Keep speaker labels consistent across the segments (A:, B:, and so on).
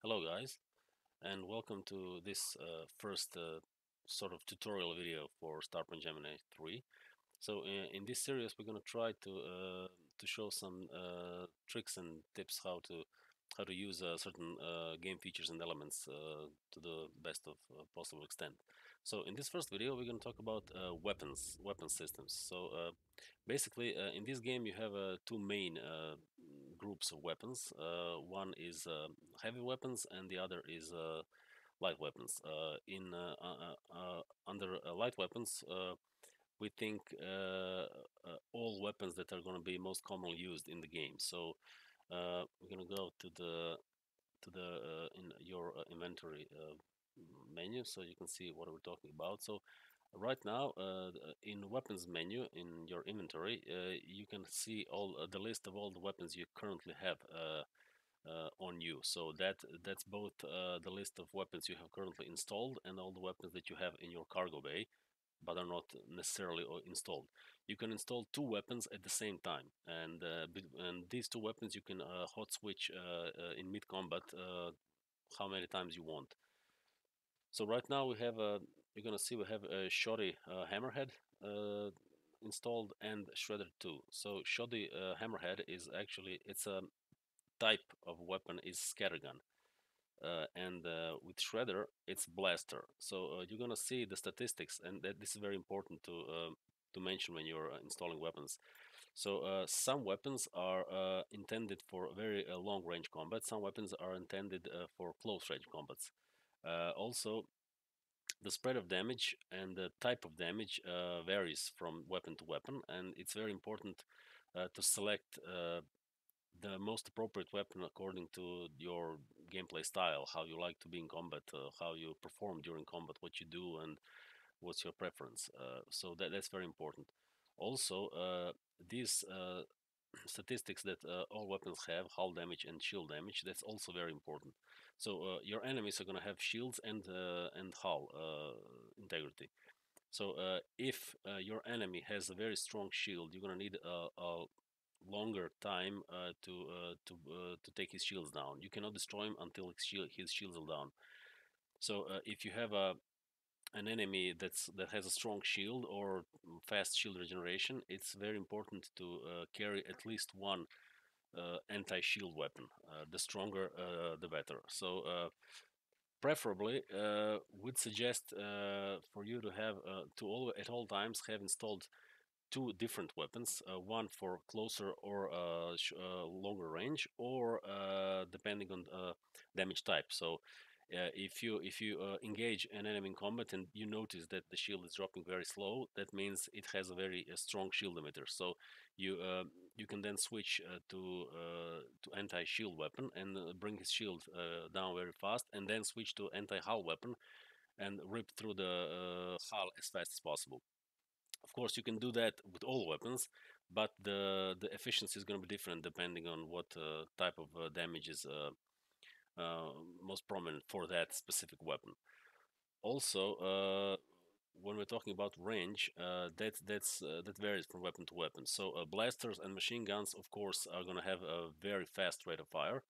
A: Hello guys, and welcome to this first sort of tutorial video for Starpoint Gemini 3. So in this series we're going to try to show some tricks and tips how to use certain game features and elements to the best of possible extent. So in this first video we're going to talk about weapon systems. So basically in this game you have two main groups of weapons. One is heavy weapons and the other is light weapons. In Under light weapons, we think all weapons that are going to be most commonly used in the game. So we're going to go to the in your inventory menu, so you can see what we're talking about. So right now, in weapons menu in your inventory, you can see all the list of all the weapons you currently have on you. So that's both the list of weapons you have currently installed and all the weapons that you have in your cargo bay, but are not necessarily installed. You can install two weapons at the same time, and these two weapons you can hot switch in mid combat how many times you want. So right now we have you're gonna see we have a shoddy hammerhead installed and shredder 2. So shoddy hammerhead is actually it's a type of weapon is scattergun, and with shredder it's blaster. So you're gonna see the statistics, and this is very important to mention when you're installing weapons. So some weapons are intended for very long range combat. Some weapons are intended for close range combats. Also, the spread of damage and the type of damage varies from weapon to weapon, and it's very important to select the most appropriate weapon according to your gameplay style, how you like to be in combat, how you perform during combat, what you do, and what's your preference. So that's very important. Also, these statistics that all weapons have, hull damage and shield damage, that's also very important. So your enemies are going to have shields and hull integrity. So if your enemy has a very strong shield, you're going to need a longer time to take his shields down. You cannot destroy him until his shields are down. So if you have an enemy that has a strong shield or fast shield regeneration, it's very important to carry at least one anti-shield weapon. The stronger, the better. So preferably, would suggest for you to have at all times have installed two different weapons, one for closer or longer range, or depending on damage type. So if you engage an enemy in combat and you notice that the shield is dropping very slow, that means it has a very strong shield emitter. So you you can then switch to anti-shield weapon and bring his shield down very fast, and then switch to anti-hull weapon and rip through the hull as fast as possible. Of course, you can do that with all weapons, but the efficiency is going to be different depending on what type of damage is uh, most prominent for that specific weapon. Also, when we're talking about range, that varies from weapon to weapon. So blasters and machine guns, of course, are going to have a very fast rate of fire.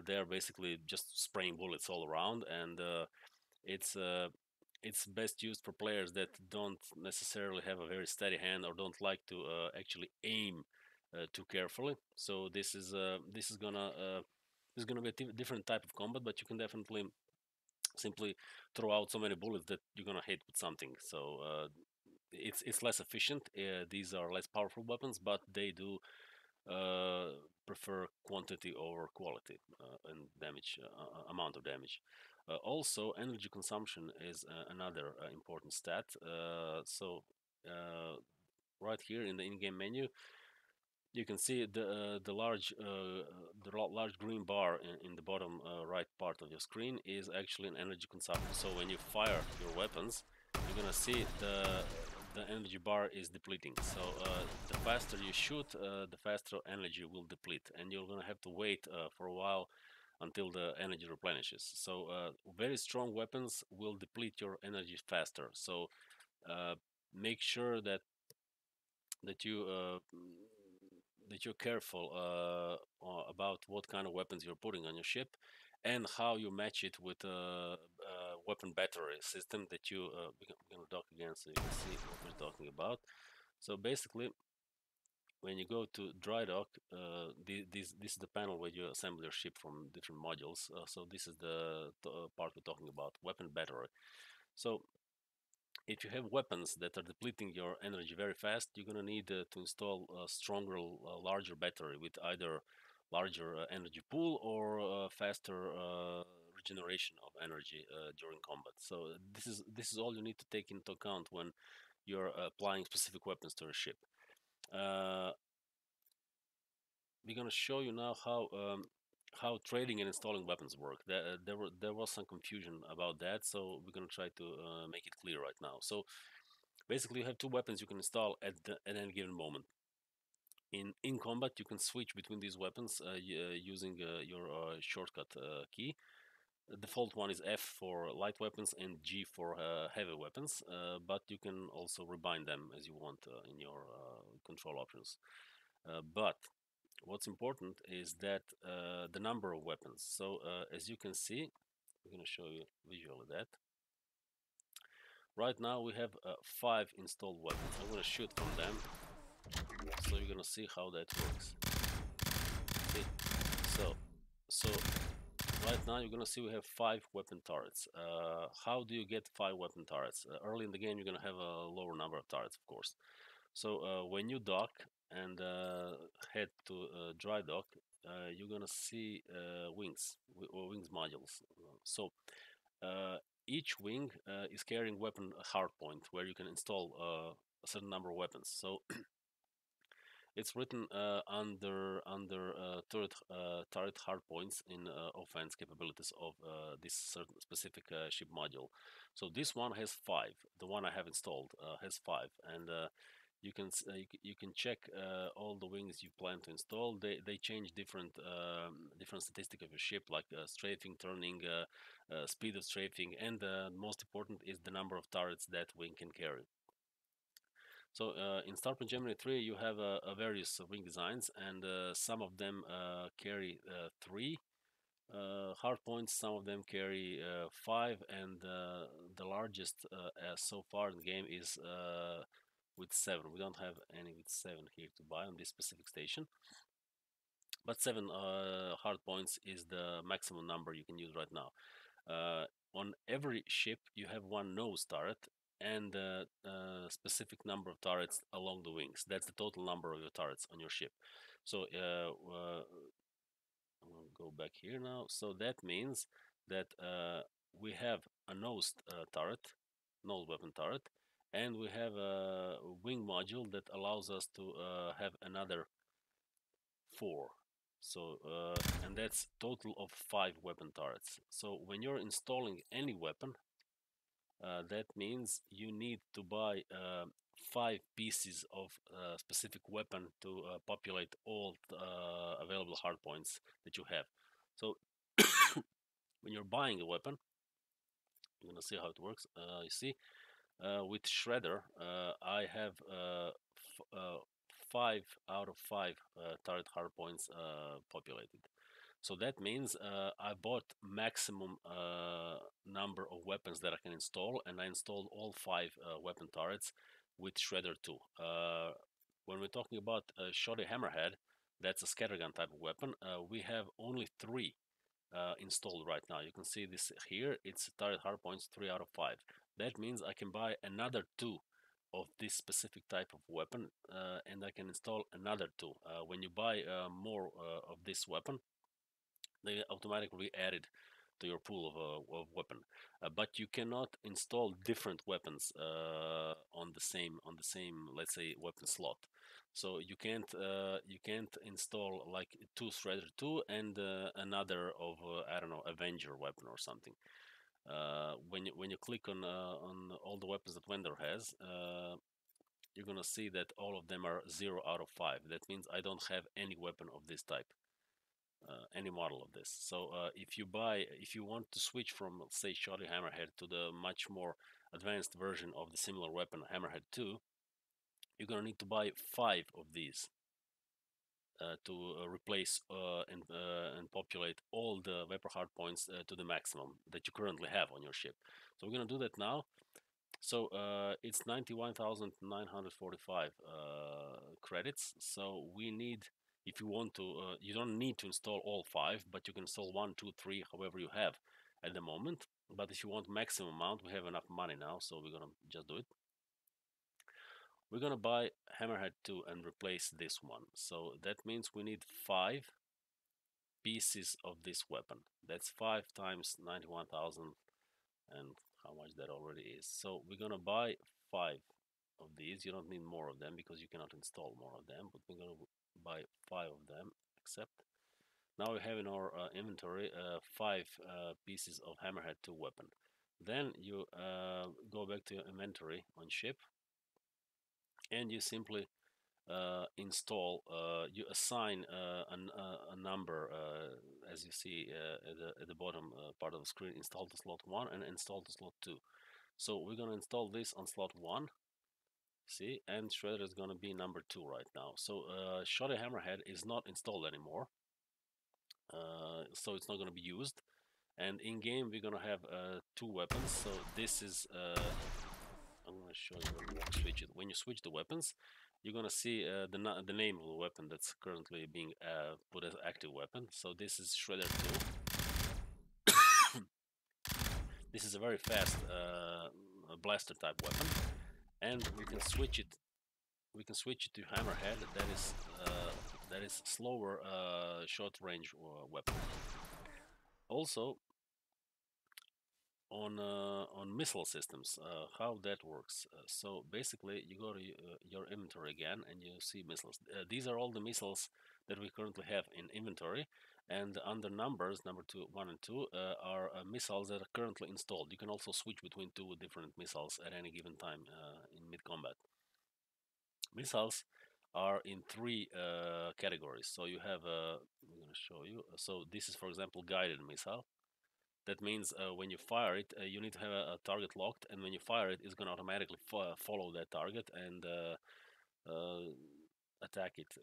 A: They are basically just spraying bullets all around, and it's uh, it's best used for players that don't necessarily have a very steady hand or don't like to actually aim too carefully. So this is gonna be a different type of combat, but you can definitely simply throw out so many bullets that you're gonna hit with something. So it's less efficient. These are less powerful weapons, but they do uh, prefer quantity over quality and damage amount of damage. Also, energy consumption is another important stat. Uh, right here in the in-game menu, you can see the large green bar in the bottom right part of your screen is actually an energy consumption. So when you fire your weapons, you're gonna see the energy bar is depleting. So the faster you shoot, the faster energy will deplete, and you're gonna have to wait for a while until the energy replenishes. So very strong weapons will deplete your energy faster. So make sure that you that you're careful about what kind of weapons you're putting on your ship, and how you match it with a weapon battery system that you. We're gonna dock again so you can see what we're talking about. So basically, when you go to dry dock, this is the panel where you assemble your ship from different modules. So this is the part we're talking about, weapon battery. So if you have weapons that are depleting your energy very fast, you're going to need to install a stronger, larger battery with either larger energy pool or faster regeneration of energy during combat. So this is all you need to take into account when you're applying specific weapons to a ship. We're going to show you now how trading and installing weapons work. There was some confusion about that, so we're going to try to make it clear right now. So basically, you have two weapons you can install at any given moment. In combat, you can switch between these weapons using your shortcut key. The default one is F for light weapons and G for heavy weapons, but you can also rebind them as you want in your control options. But what's important is that the number of weapons. So as you can see, I'm going to show you visually that. Right now we have 5 installed weapons. I'm going to shoot from them, so you're going to see how that works. See? So right now you're going to see we have 5 weapon turrets. How do you get 5 weapon turrets? Early in the game you're going to have a lower number of turrets, of course. So when you dock and head to dry dock, you're gonna see wings or wings modules. So each wing is carrying weapon hardpoint where you can install a certain number of weapons. So it's written under turret hardpoints in offense capabilities of this certain specific ship module. So this one has 5. The one I have installed has 5, and you can check all the wings you plan to install. They change different statistic of your ship, like strafing, turning, speed of strafing, and most important is the number of turrets that wing can carry. So in Starpoint Gemini 3 you have various wing designs, and some of them carry 3 hard points, some of them carry 5, and the largest so far in the game is with 7. We don't have any with 7 here to buy on this specific station, but 7 hard points is the maximum number you can use right now. On every ship you have 1 nose turret and a specific number of turrets along the wings. That's the total number of your turrets on your ship. So I'm going to go back here now. So that means that we have a nose turret, nose weapon turret, and we have a wing module that allows us to have another 4. So and that's total of 5 weapon turrets. So when you're installing any weapon, that means you need to buy 5 pieces of specific weapon to populate all available hardpoints that you have. So when you're buying a weapon, you're gonna see how it works. You see, with Shredder, I have 5 out of 5 turret hardpoints populated. So that means I bought maximum number of weapons that I can install, and I installed all 5 weapon turrets with Shredder 2. When we're talking about Shoddy Hammerhead, that's a scattergun type of weapon. We have only 3 installed right now. You can see this here. It's turret hardpoints 3 out of 5. That means I can buy another 2 of this specific type of weapon, and I can install another 2. When you buy more of this weapon, they automatically added to your pool of weapon, but you cannot install different weapons on the same, let's say, weapon slot. So you can't install like 2 Shredder 2 and another of I don't know, Avenger weapon or something. When you click on all the weapons that vendor has, you're gonna see that all of them are 0 out of 5. That means I don't have any weapon of this type, any model of this. So if you want to switch from, say, Shoddy Hammerhead to the much more advanced version of the similar weapon, Hammerhead 2, you're gonna need to buy 5 of these. to replace and populate all the vapor hard points to the maximum that you currently have on your ship. So we're gonna do that now. So it's 91,945 credits. So we need, if you want to, you don't need to install all 5, but you can install 1, 2, 3, however you have at the moment. But if you want maximum amount, we have enough money now, so we're gonna just do it. We're gonna buy Hammerhead 2 and replace this one. So that means we need 5 pieces of this weapon. That's 5 times 91,000, and how much that already is. So we're gonna buy 5 of these. You don't need more of them because you cannot install more of them, but we're gonna buy 5 of them. Accept. Now we have in our inventory 5 pieces of Hammerhead 2 weapon. Then you go back to your inventory on ship, and you simply install, you assign a number, as you see at the bottom part of the screen, install to slot 1 and install to slot 2. So we're going to install this on slot 1, see, and Shredder is going to be number 2 right now. So Shoddy Hammerhead is not installed anymore, so it's not going to be used. And in game we're going to have 2 weapons. So this is, I'm going to show you when you switch it. When you switch the weapons, you're going to see the name of the weapon that's currently being put as active weapon. So this is Shredder 2. This is a very fast blaster type weapon, and we can switch it. We can switch it to Hammerhead. That is slower short range weapon. Also, on missile systems, how that works. So basically, you go to your inventory again, and you see missiles. These are all the missiles that we currently have in inventory, and under numbers, number 2, 1, and 2 are missiles that are currently installed. You can also switch between 2 different missiles at any given time in mid-combat. Missiles are in 3 categories. So you have, I'm going to show you. So this is, for example, guided missile. That means when you fire it, you need to have a target locked, and when you fire it, it's going to automatically follow that target and attack it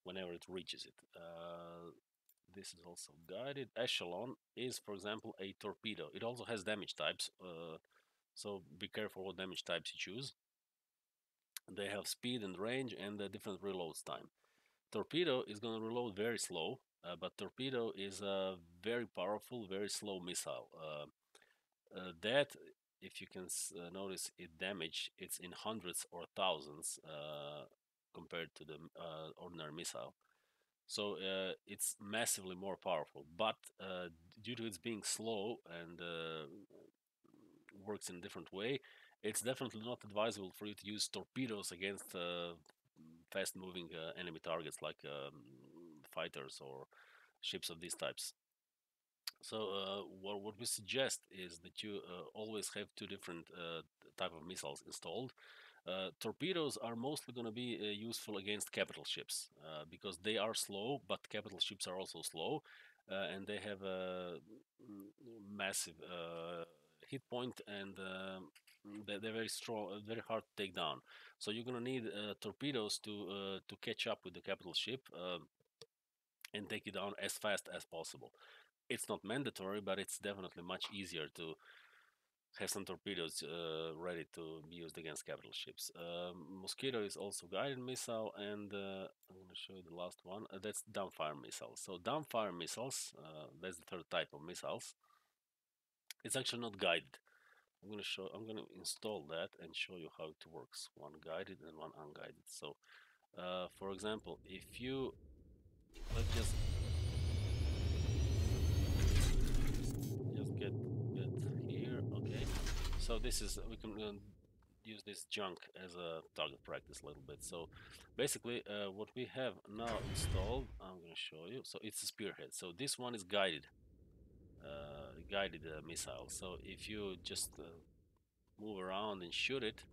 A: whenever it reaches it. This is also guided. Echelon is, for example, a torpedo. It also has damage types, so be careful what damage types you choose. They have speed and range and different reloads time. Torpedo is going to reload very slow, but torpedo is a very powerful, very slow missile. That, if you can notice, it damage, it's in hundreds or thousands compared to the ordinary missile. So it's massively more powerful, but due to its being slow and works in a different way, it's definitely not advisable for you to use torpedoes against fast-moving enemy targets like fighters or ships of these types. So what we suggest is that you always have 2 different type of missiles installed. Torpedoes are mostly going to be useful against capital ships because they are slow, but capital ships are also slow, and they have a massive hit point, and they're very strong, very hard to take down. So you're going to need torpedoes to catch up with the capital ship and take it down as fast as possible. It's not mandatory, but it's definitely much easier to have some torpedoes ready to be used against capital ships. Mosquito is also guided missile, and I'm going to show you the last one. That's dumbfire missiles. So dumbfire missiles, that's the 3rd type of missiles. It's actually not guided. I'm going to install that and show you how it works. One guided and one unguided. So, for example, if you let's just get here. Okay, so this is, we can use this junk as a target practice a little bit. So basically what we have now installed, I'm going to show you. So it's a Spearhead. So this one is guided missile. So if you just move around and shoot it,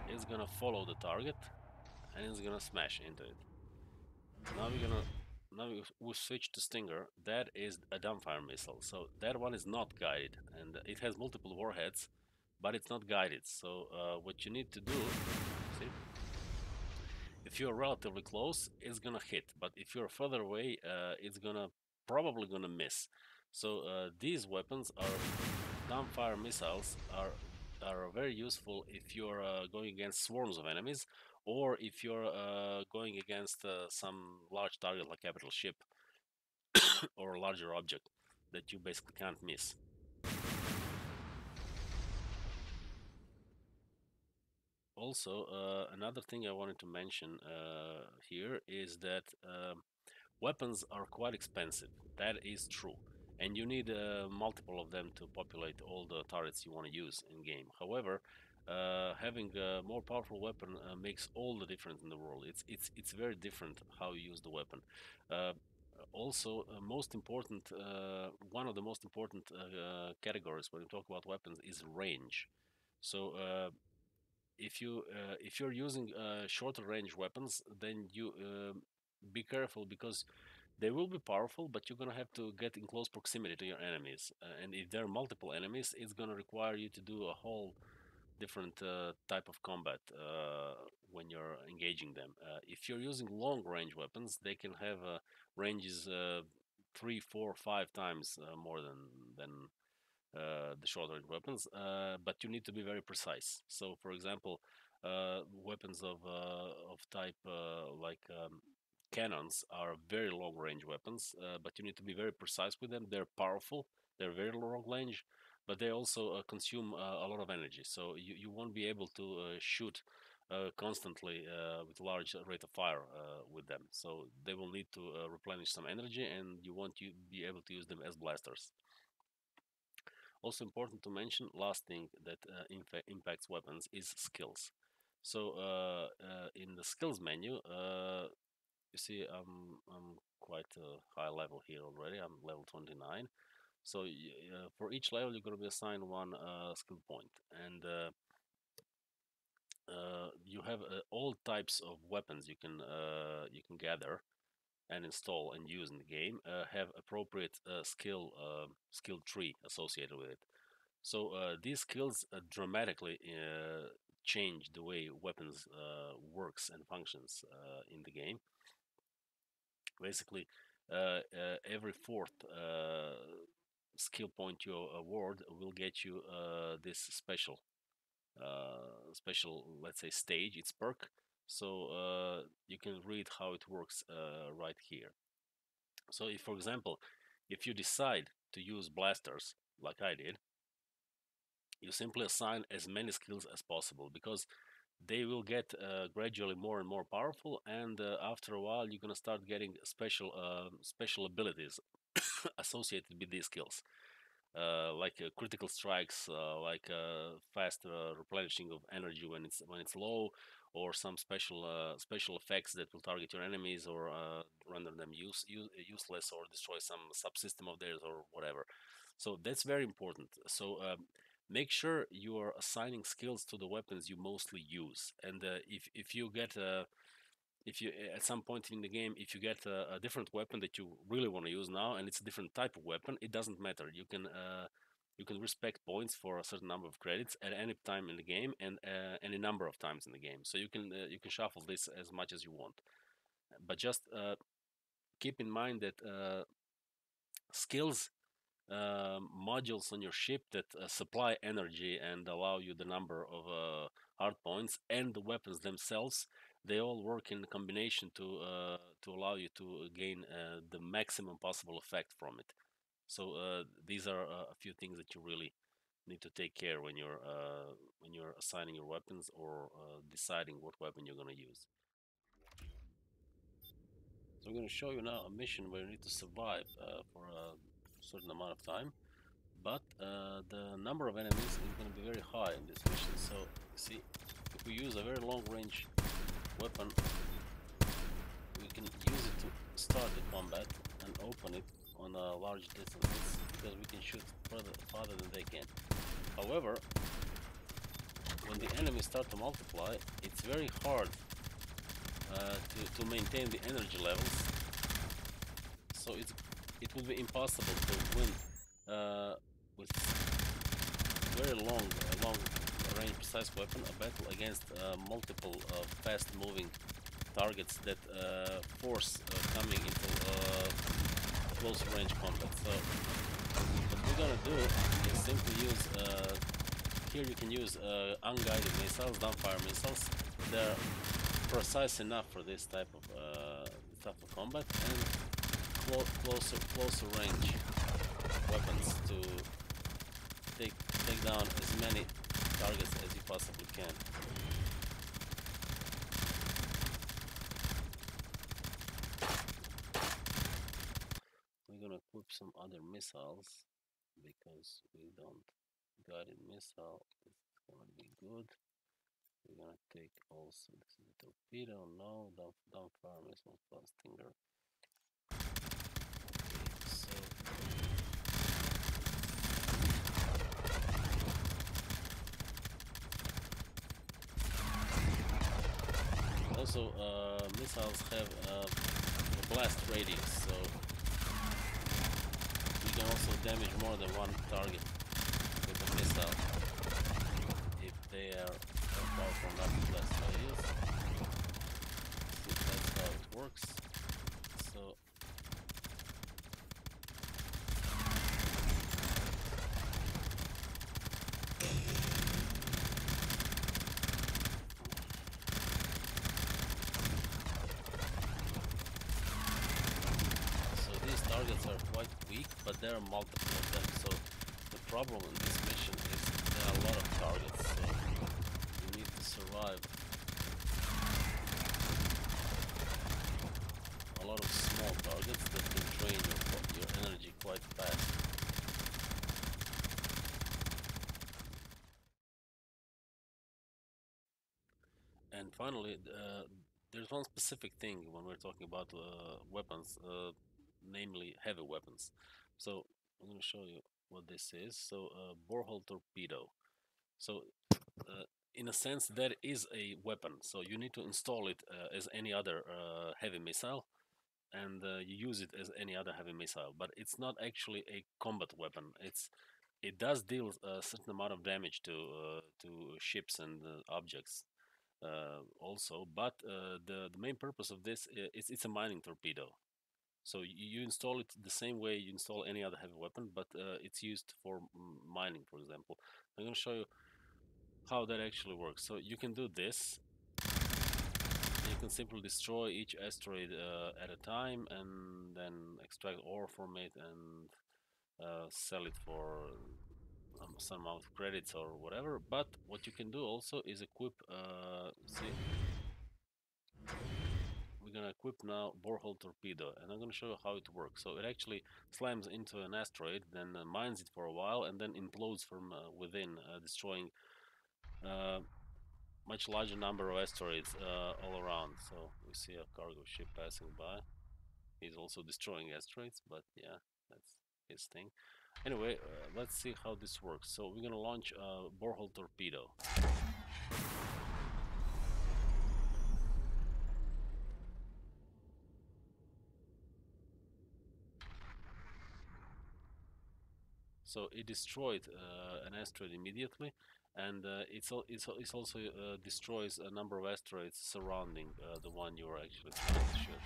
A: it's gonna follow the target and it's gonna smash into it. Now we switch to Stinger. That is a dumbfire missile. So that one is not guided, and it has multiple warheads, but it's not guided. So what you need to do, see, if you're relatively close, it's gonna hit, but if you're further away, it's probably gonna miss. So these weapons are dumbfire missiles are very useful if you're going against swarms of enemies, or if you're going against some large target like capital ship or a larger object that you basically can't miss. Also, another thing I wanted to mention here is that weapons are quite expensive. That is true. And you need multiple of them to populate all the turrets you want to use in game. However, having a more powerful weapon makes all the difference in the world. It's very different how you use the weapon. Uh, Also, most important, one of the most important categories when you talk about weapons is range. So if you're using shorter range weapons, then you be careful, because they will be powerful, but you're gonna have to get in close proximity to your enemies. And if there are multiple enemies, it's gonna require you to do a whole different type of combat when you're engaging them. If you're using long range weapons, they can have ranges 3, 4, 5 times more than the short range weapons, but you need to be very precise. So, for example, weapons of type like cannons are very long range weapons, but you need to be very precise with them. They're powerful, they're very long range, but they also consume a lot of energy. So you won't be able to shoot constantly with large rate of fire with them. So they will need to replenish some energy, and you want to be able to use them as blasters. Also important to mention, last thing that impacts weapons is skills. So in the skills menu, you see I'm quite high level here already. I'm level 29. So for each level, you're going to be assigned one skill point, and you have all types of weapons you can gather and install and use in the game. Have appropriate skill tree associated with it. So these skills dramatically change the way weapons works and functions in the game. Basically, every fourth skill point you award will get you this special, let's say, stage. It's perk. So you can read how it works right here. So if, for example, if you decide to use blasters like I did, you simply assign as many skills as possible, because they will get gradually more and more powerful, and after a while you're going to start getting special abilities associated with these skills, like critical strikes, like fast replenishing of energy when it's low, or some special effects that will target your enemies, or render them useless, or destroy some subsystem of theirs or whatever. So that's very important. So make sure you are assigning skills to the weapons you mostly use. And if you get if you at some point in the game, if you get a different weapon that you really want to use now, and it's a different type of weapon, it doesn't matter. You can respect points for a certain number of credits at any time in the game, and any number of times in the game. So you can shuffle this as much as you want, but just keep in mind that skills modules on your ship that supply energy and allow you the number of hard points, and the weapons themselves, they all work in combination to allow you to gain the maximum possible effect from it. So these are a few things that you really need to take care when you're assigning your weapons, or deciding what weapon you're going to use. So I'm going to show you now a mission where you need to survive for a certain amount of time, but the number of enemies is going to be very high in this mission. So see, if we use a very long range weapon, we can use it to start the combat and open it on a large distances, because we can shoot farther than they can. However, when the enemies start to multiply, it's very hard to maintain the energy levels. So it will be impossible to win with very long range precise weapon a battle against multiple fast moving targets that force coming into close range combat. So what we're gonna do is simply use here you can use unguided missiles, downfire missiles. They're precise enough for this type of combat, and closer range weapons to take down as many targets as you possibly can. We're gonna equip some other missiles because we don't guided missile. It's gonna be good. We're gonna take also this is a torpedo. No, downfire missile plus stinger. Also, missiles have a blast radius, so you can also damage more than one target with a missile if they are powerful enough to blast radius. So that's how it works. So targets are quite weak, but there are multiple of them. So the problem in this mission is there are a lot of targets, so you need to survive a lot of small targets that can drain your energy quite fast. And finally, there's one specific thing when we're talking about weapons, namely heavy weapons. So I'm going to show you what this is. So Borehole Torpedo. So in a sense, that is a weapon. So you need to install it as any other heavy missile, and you use it as any other heavy missile. But it's not actually a combat weapon. It does deal a certain amount of damage to ships and objects. Also, but the main purpose of this is it's a mining torpedo. So you install it the same way you install any other heavy weapon, but it's used for mining, for example. I'm going to show you how that actually works. So you can do this. You can simply destroy each asteroid at a time, and then extract ore from it and sell it for some amount of credits or whatever. But what you can do also is equip. See, we're gonna equip now Borehole Torpedo, and I'm gonna show you how it works. So it actually slams into an asteroid, then mines it for a while, and then implodes from within, destroying much larger number of asteroids all around. So we see a cargo ship passing by. He's also destroying asteroids, but yeah, that's his thing. Anyway, let's see how this works. So we're gonna launch a Borehole Torpedo. So it destroyed an asteroid immediately, and it's also destroys a number of asteroids surrounding the one you are actually trying to shoot.